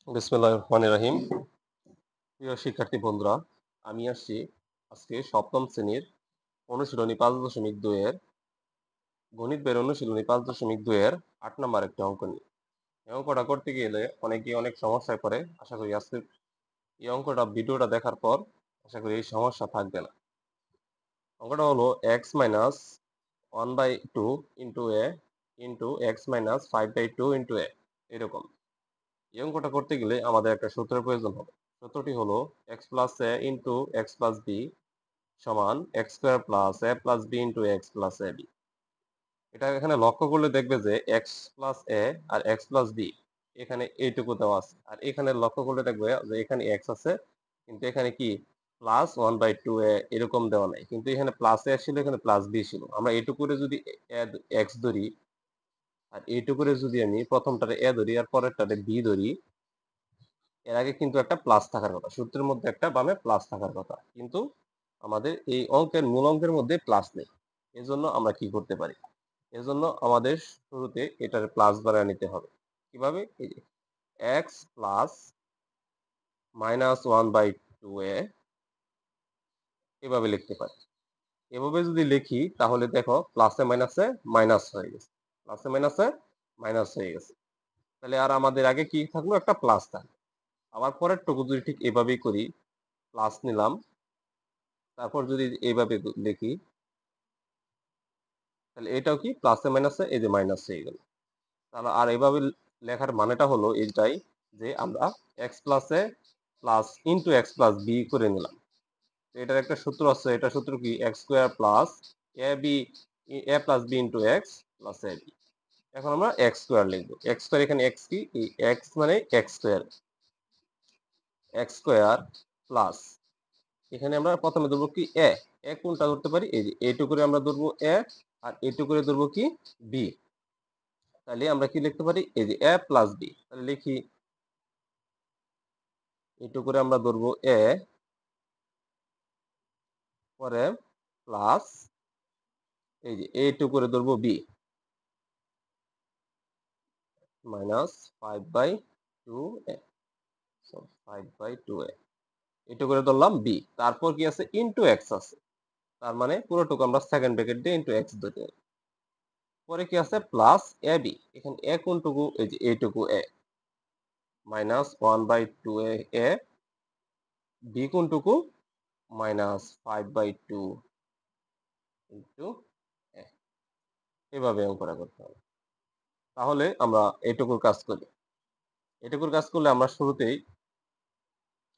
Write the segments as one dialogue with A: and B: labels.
A: বিসমিল্লাহির রহমানির রহিম। প্রিয় শিক্ষার্থী বন্ধুরা, আমি আসছি আজকে সপ্তম শ্রেণীর অনুশীলনী ৫.২ এর গণিত বইয়ের অনুশীলনী ৫.২ এর ৮ নাম্বার একটি অঙ্ক নিয়ে। এই অঙ্কটা করতে গেলে অনেকেই অনেক সমস্যায় পড়ে। আশা করি আজকের এই ভিডিওটা দেখার পর আশা করি এই সমস্যা থাকবে না। অঙ্কটা হলো x minus 1/2 into a into x minus 5/2 into a এরকম। এই অঙ্কটা করতে গেলে আমাদের একটা সূত্রের প্রয়োজন হবে। সূত্রটি হলো x plus a into x plus b সমান x square plus a plus b into x plus ab। এটা এখানে লক্ষ্য করলে দেখবে যে x প্লাস a আর x প্লাস b এখানে এইটুকু দেওয়া আছে, আর এখানে লক্ষ্য করলে দেখবে যে এখানে x আছে, কিন্তু এখানে কি প্লাস 1/2 a এরকম দেওয়া নাই, কিন্তু এখানে প্লাস a ছিল, এখানে প্লাস b ছিল। আমরা এইটুকুরে যদি x ধরি আর এইটুকুরে যদি আমি প্রথমটারে a ধরি আর পরেরটারে b ধরি, এর আগে কিন্তু একটা প্লাস থাকার কথা, সূত্রের মধ্যে একটা বামে প্লাস থাকার কথা, কিন্তু আমাদের এই অঙ্কের মূল অঙ্কের মধ্যে প্লাস নেই। এজন্য আমরা কি করতে পারি? এজন্য আমাদের শুরুতে এটার প্লাস বানায় নিতে হবে। কিভাবে? এই যে x প্লাস মাইনাস 1/2 এ এভাবে লিখতে পারি। এভাবে যদি লিখি তাহলে দেখো প্লাসে মাইনাসে মাইনাস হয়ে গেছে, প্লাসে মাইনাসে মাইনাস হয়ে গেছে। তাহলে আর আমাদের আগে কি থাকলো? একটা প্লাস থাকলো। আবার পরের টুকু যদি ঠিক এভাবেই করি, প্লাস নিলাম, তারপর যদি এইভাবে লিখি তাহলে এটাও কি প্লাসে মাইনাসে এই যে মাইনাস হয়ে গেল। তাহলে আর এইভাবে লেখার মানেটা হলো এইটাই, যে আমরা এক্স প্লাসে plus into x plus b করে নিলাম। এটার একটা সূত্র আছে, এটা সূত্র কি x square plus a b a plus b into x plus a b. এখন আমরা এক্স স্কোয়ার লিখবো। এক্স স্কোয়ার এখানে এক্স কি, এই এক্স মানে x square, x square plus এখানে আমরা প্রথমে ধরবো কি এ, এ কোনটা ধরতে পারি? এই যে এইটুকু আমরা ধরবো এ, আর এইটুকু ধরবো কি বি। তাহলে আমরা কি লিখতে পারি? এই যে এ প্লাস বি। তাহলে লিখি এইটুকু আমরা ধরবো এ, পরে প্লাস এই যে এইটুকু ধরবো বি মাইনাস 5/2 এ, 5/2 এ এইটুকু ধরলাম বি। তারপর কি আছে? ইনটু এক্স আছে, তার মানে পুরোটুকু আমরা সেকেন্ড ব্র্যাকেট দিয়ে ইনটু এক্স ধরে নিই। পরে কি আছে? Plus a B. এখানে এ কোনটুকু? এই যে এইটুকু এ minus 1/2 A B কোনটুকু? Minus 5/2 into এ। এভাবে অঙ্কটা করতে হবে। তাহলে আমরা এটুকুর কাজ করি। এটুকুর কাজ করলে আমরা শুরুতেই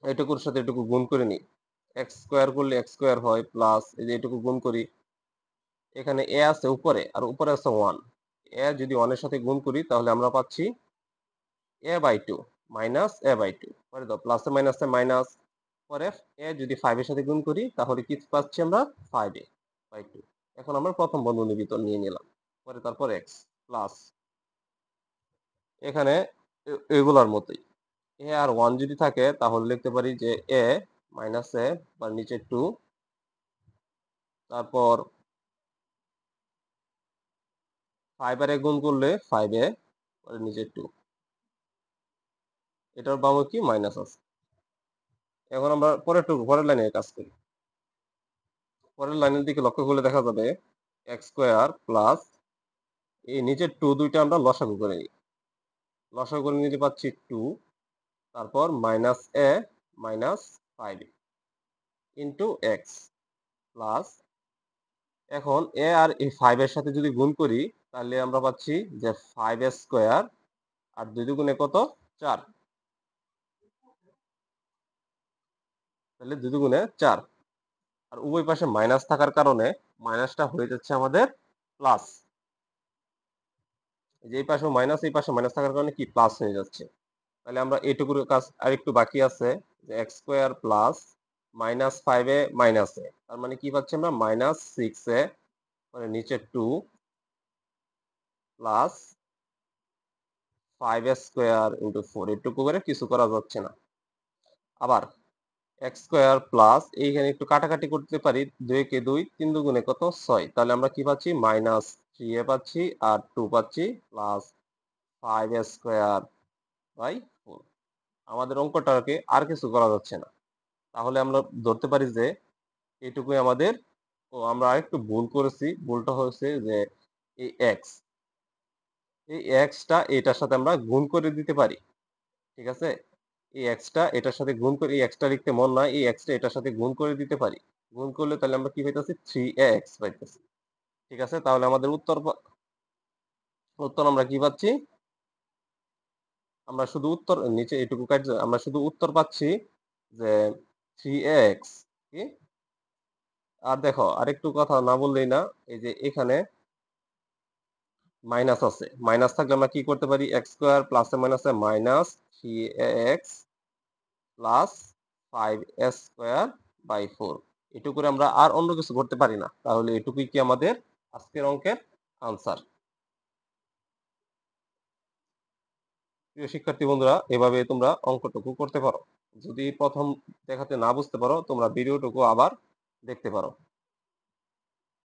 A: এটুকুর সাথে এটুকু গুণ করে নিই। এক্স স্কোয়ার করলে এক্স স্কোয়ার হয়, প্লাস এই যে এটুকু গুণ করি। এখানে এ আছে উপরে আর উপরে আছে 1। এ যদি 1 এর সাথে গুণ করি তাহলে আমরা পাচ্ছি a/2 মাইনাস a/2। পরে দাও প্লাসে মাইনাসে মাইনাস, পরে এ যদি 5 এর সাথে গুণ করি তাহলে কি পাচ্ছি আমরা? 5a/2। এখন আমরা প্রথম বন্ধনীর ভিতর নিয়ে নিলাম। পরে তারপর x প্লাস এখানে এগুলার মতোই এ আর 1 যদি থাকে তাহলে লিখতে পারি যে এ মাইনাস এ বা নিচে 2, তারপর 5 আর এ গুণ করলে 5a পরে নিচে 2, এটার বামে কি মাইনাস আছে। এখন আমরা পরের লাইনে কাজ করি। পরের লাইনের দিকে লক্ষ্য করলে দেখা যাবে এক্স স্কোয়ার প্লাস এই নিচের 2 দুইটা আমরা লসাগু করে নিই। লসাগু করে নিতে পাচ্ছি 2, তারপর মাইনাস এ মাইনাস 5 ইন্টু এক্স প্লাস এখন এ আর এই 5 এর সাথে যদি গুণ করি তাহলে আমরা পাচ্ছি যে 5 স্কোয়ার আর 2 দুগুণে কত? 4। তাহলে 2 দুগুণে 4, আর উভয় পাশে মাইনাস থাকার কারণে মাইনাসটা হয়ে যাচ্ছে আমাদের প্লাস। এই যে এই পাশে মাইনাস, এই পাশে মাইনাস থাকার কারণে কি প্লাস হয়ে যাচ্ছে। তাহলে আমরা এইটুকুর কাজ আরেকটু বাকি আছে, যে এক্স স্কোয়ার প্লাস মাইনাস 5 এ মাইনাস এ, তার মানে কি পাচ্ছি আমরা? মাইনাস 6 এ মানে নিচে 2 প্লাস 5 স্কোয়ার ইন্টু 4। এইটুকু করে কিছু করা যাচ্ছে না। আবার এক্স স্কোয়ার প্লাস এইখানে একটু কাটাকাটি করতে পারি, 2 কে 2, 3 দুগুণে কত? 6। তাহলে আমরা কি পাচ্ছি? মাইনাস 3 এ পাচ্ছি আর 2 পাচ্ছি প্লাস 5 স্কোয়ার বাই 4। আমাদের অঙ্কটাকে আর কিছু করা যাচ্ছে না। তাহলে আমরা ধরতে পারি যে এটুকুই আমাদের। আমরা আরেকটু ভুল করেছি। ভুলটা হয়েছে যে এই এক্স, এই এক্সটা এটার সাথে আমরা গুণ করে দিতে পারি। ঠিক আছে? এই এক্সটা এটার সাথে গুণ করে, এই এক্সটা লিখতে মন নয়, এই এক্সটা এটার সাথে গুণ করে দিতে পারি। গুণ করলে তাহলে আমরা কি পাইতেছি? 3x পাইতেছি। ঠিক আছে? তাহলে আমাদের উত্তর আমরা কি পাচ্ছি? আমরা শুধু উত্তর নিচে এটুকু কাটছে, আমরা শুধু উত্তর পাচ্ছি যে 3x। কি? আর দেখো আরেকটু কথা না বললেই না, এই যে এখানে মাইনাস আছে। মাইনাস থাকলে আমরা কি করতে পারি? x স্কয়ার প্লাসে মাইনাসে minus 3x plus 5s square by 4। এটুকু করে আমরা আর অন্য কিছু করতে পারি না। তাহলে এটুকুই কি আমাদের আজকের অঙ্কের আনসার। প্রিয় শিক্ষার্থী বন্ধুরা, এভাবে তোমরা অঙ্কটুকু করতে পারো। যদি প্রথম দেখাতে না বুঝতে পারো, তোমরা ভিডিওটুকু আবার দেখতে পারো।